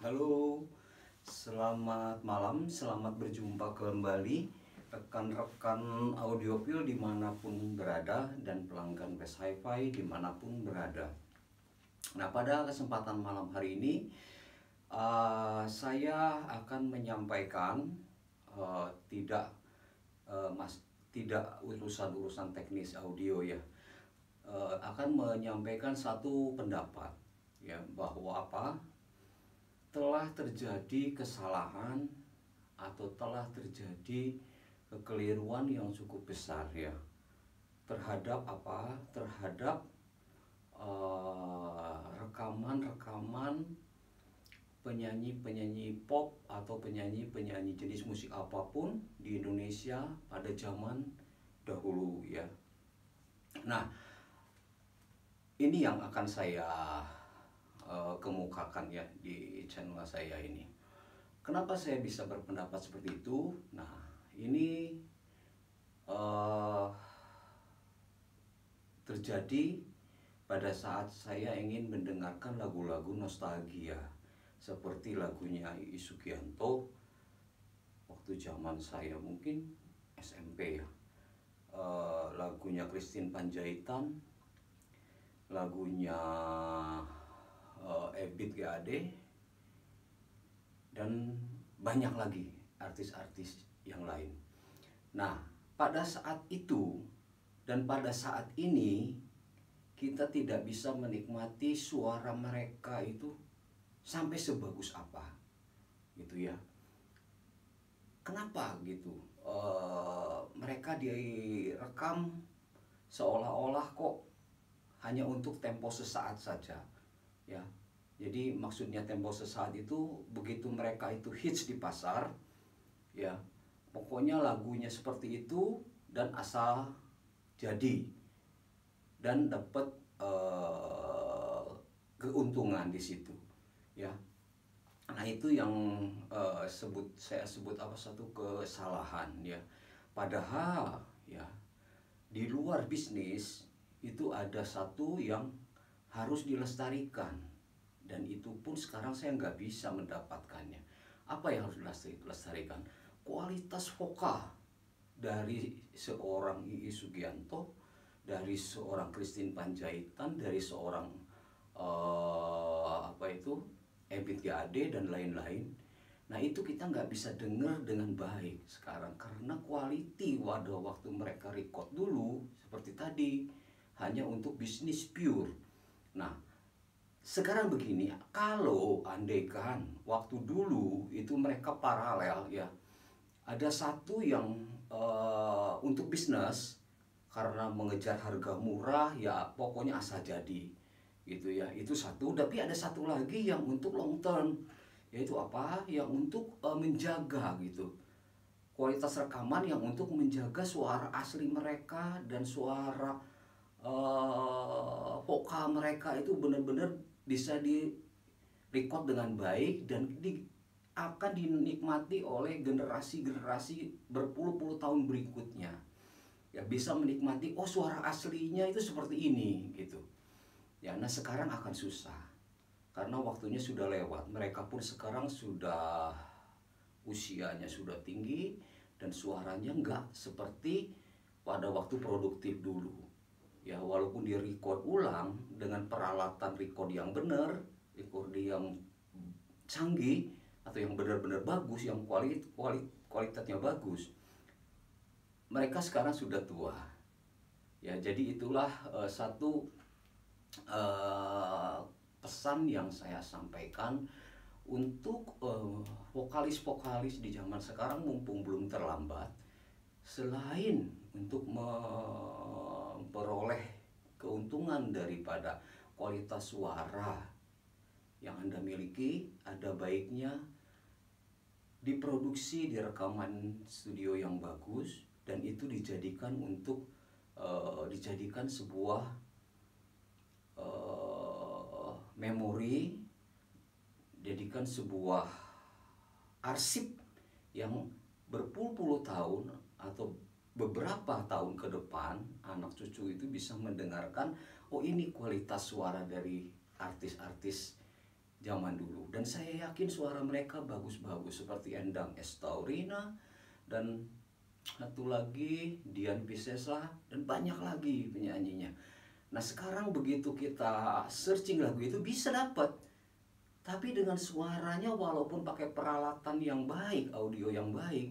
Halo, selamat malam, selamat berjumpa kembali rekan-rekan audiofil dimanapun berada dan pelanggan Best Hi-Fi dimanapun berada. Nah, pada kesempatan malam hari ini saya akan menyampaikan tidak tidak urusan-urusan teknis audio ya, akan menyampaikan satu pendapat ya bahwa telah terjadi kesalahan atau telah terjadi kekeliruan yang cukup besar ya terhadap rekaman-rekaman penyanyi-penyanyi pop atau penyanyi-penyanyi jenis musik apapun di Indonesia pada zaman dahulu ya. Nah, ini yang akan saya kemukakan ya di channel saya ini. Kenapa saya bisa berpendapat seperti itu? Nah, ini terjadi pada saat saya ingin mendengarkan lagu-lagu nostalgia seperti lagunya Iis Sugianto waktu zaman saya mungkin SMP ya, lagunya Christine Panjaitan, lagunya Ebit GAD, dan banyak lagi artis-artis yang lain. Nah, pada saat itu dan pada saat ini kita tidak bisa menikmati suara mereka itu sampai sebagus apa gitu ya. Kenapa gitu? Mereka direkam seolah-olah kok hanya untuk tempo sesaat saja ya. Jadi maksudnya tempo sesaat itu begitu mereka itu hits di pasar ya, pokoknya lagunya seperti itu dan asal jadi dan dapat keuntungan di situ ya. Nah, itu yang saya sebut satu kesalahan ya. Padahal ya di luar bisnis itu ada satu yang harus dilestarikan, dan itu pun sekarang saya nggak bisa mendapatkannya. Apa yang harus dilestarikan? Kualitas vokal dari seorang Iis Sugianto, dari seorang Christine Panjaitan, dari seorang Ebit GAD dan lain-lain. Nah, itu kita nggak bisa dengar dengan baik sekarang karena quality waktu mereka record dulu seperti tadi hanya untuk bisnis pure. Nah, sekarang begini, kalau andaikan waktu dulu itu mereka paralel ya, ada satu yang untuk bisnis karena mengejar harga murah ya, pokoknya asal jadi gitu ya, itu satu. Tapi ada satu lagi yang untuk long term, yaitu yang untuk menjaga gitu kualitas rekaman, yang untuk menjaga suara asli mereka dan suara vokal mereka itu benar-benar bisa di record dengan baik dan akan dinikmati oleh generasi-generasi berpuluh-puluh tahun berikutnya ya, bisa menikmati suara aslinya itu seperti ini gitu ya. Nah, sekarang akan susah karena waktunya sudah lewat. Mereka pun sekarang sudah usianya sudah tinggi dan suaranya nggak seperti pada waktu produktif dulu ya. Walaupun di record ulang dengan peralatan record yang benar, record yang canggih atau yang benar-benar bagus, yang kualitasnya bagus, mereka sekarang sudah tua ya. Jadi itulah satu pesan yang saya sampaikan untuk vokalis-vokalis di zaman sekarang, mumpung belum terlambat. Selain untuk memperoleh keuntungan daripada kualitas suara yang Anda miliki, ada baiknya diproduksi di rekaman studio yang bagus dan itu dijadikan untuk dijadikan sebuah memori, jadikan sebuah arsip yang berpuluh-puluh tahun atau beberapa tahun ke depan anak cucu itu bisa mendengarkan, ini kualitas suara dari artis-artis zaman dulu, dan saya yakin suara mereka bagus-bagus seperti Endang Estaurina dan satu lagi Dian Piscesla dan banyak lagi penyanyinya. Nah sekarang begitu kita searching lagu itu bisa dapat, tapi dengan suaranya walaupun pakai peralatan yang baik, audio yang baik,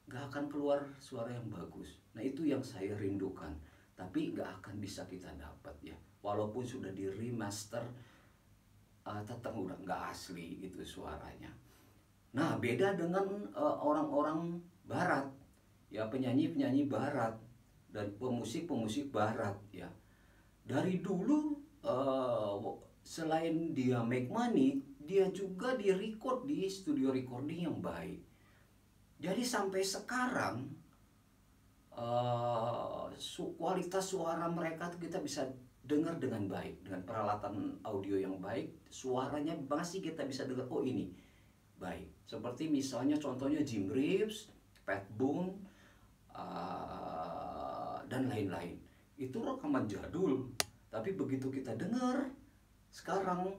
gak akan keluar suara yang bagus. Nah itu yang saya rindukan, tapi gak akan bisa kita dapat ya. Walaupun sudah di remaster, tetap udah nggak asli gitu suaranya. Nah beda dengan orang-orang barat ya, penyanyi-penyanyi barat dan pemusik-pemusik barat ya. Dari dulu selain dia make money, dia juga di record di studio recording yang baik. Jadi sampai sekarang kualitas suara mereka tuh kita bisa dengar dengan baik, dengan peralatan audio yang baik, suaranya masih kita bisa dengar, oh ini baik. Seperti misalnya contohnya Jim Reeves, Pat Boone, dan lain-lain. Itu rekaman jadul, tapi begitu kita dengar sekarang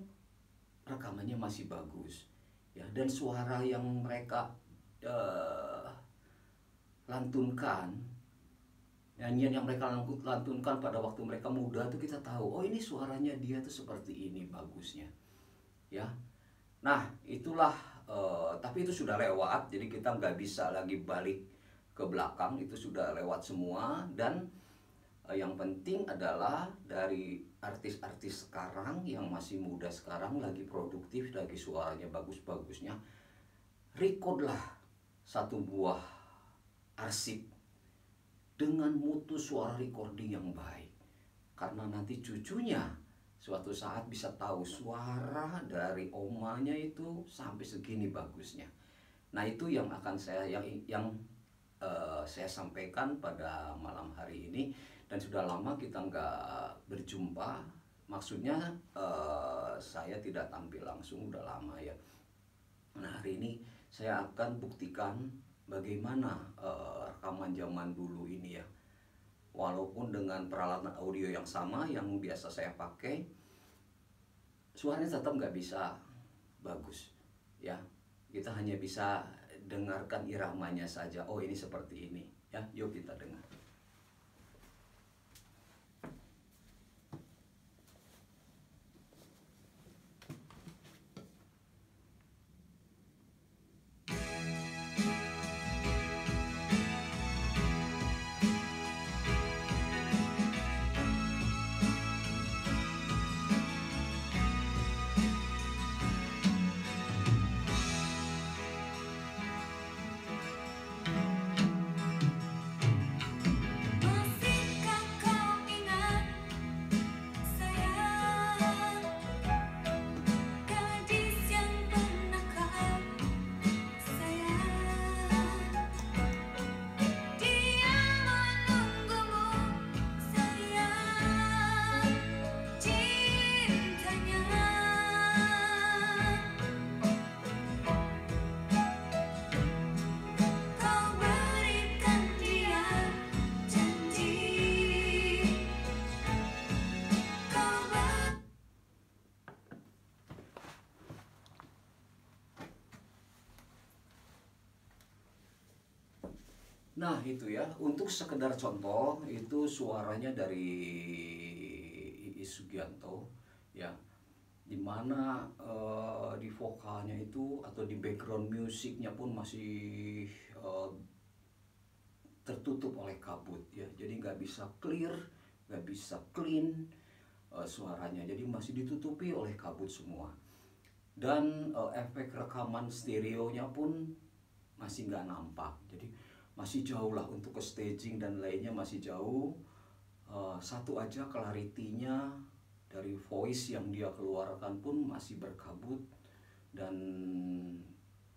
rekamannya masih bagus ya, dan suara yang mereka lantunkan, nyanyian yang mereka lantunkan pada waktu mereka muda tuh kita tahu, oh ini suaranya dia tuh seperti ini bagusnya ya. Nah itulah tapi itu sudah lewat, jadi kita nggak bisa lagi balik ke belakang, itu sudah lewat semua. Dan yang penting adalah dari artis-artis sekarang yang masih muda sekarang, lagi produktif, lagi suaranya bagus-bagusnya, recordlah satu buah arsip dengan mutu suara recording yang baik, karena nanti cucunya suatu saat bisa tahu suara dari omanya itu sampai segini bagusnya. Nah itu yang akan saya saya sampaikan pada malam hari ini. Dan sudah lama kita nggak berjumpa, maksudnya saya tidak tampil langsung udah lama ya. Nah hari ini saya akan buktikan bagaimana rekaman zaman dulu ini ya. Walaupun dengan peralatan audio yang sama yang biasa saya pakai, suaranya tetap nggak bisa bagus ya. Kita hanya bisa dengarkan iramanya saja, oh ini seperti ini ya. Yuk kita dengar. Masihkah kau ingat sayang, gadis yang pernah kau sayang? Dia menunggumu sayang, cintanya. Kau berikan dia janji, kau Nah itu ya, untuk sekedar contoh, itu suaranya dari Iis Sugianto ya, dimana di vokalnya itu atau di background musiknya pun masih tertutup oleh kabut ya, jadi nggak bisa clear, nggak bisa clean suaranya, jadi masih ditutupi oleh kabut semua. Dan efek rekaman stereonya pun masih nggak nampak, jadi masih jauh lah untuk ke staging dan lainnya, masih jauh. Satu aja clarity-nya dari voice yang dia keluarkan pun masih berkabut dan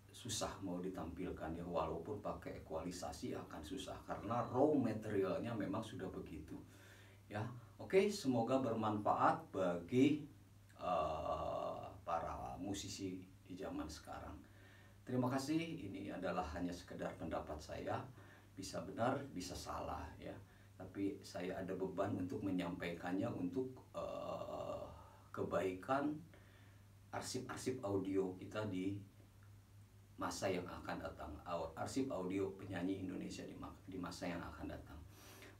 susah mau ditampilkan ya, walaupun pakai ekualisasi akan susah karena raw materialnya memang sudah begitu ya. Oke, semoga bermanfaat bagi para musisi di zaman sekarang. Terima kasih, ini adalah hanya sekedar pendapat saya, bisa benar bisa salah ya, tapi saya ada beban untuk menyampaikannya untuk kebaikan arsip-arsip audio kita di masa yang akan datang, arsip audio penyanyi Indonesia di masa yang akan datang.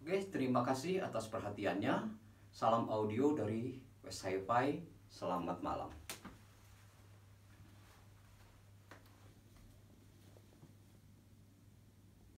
Oke, terima kasih atas perhatiannya. Salam audio dari West Hi-Fi. Selamat malam.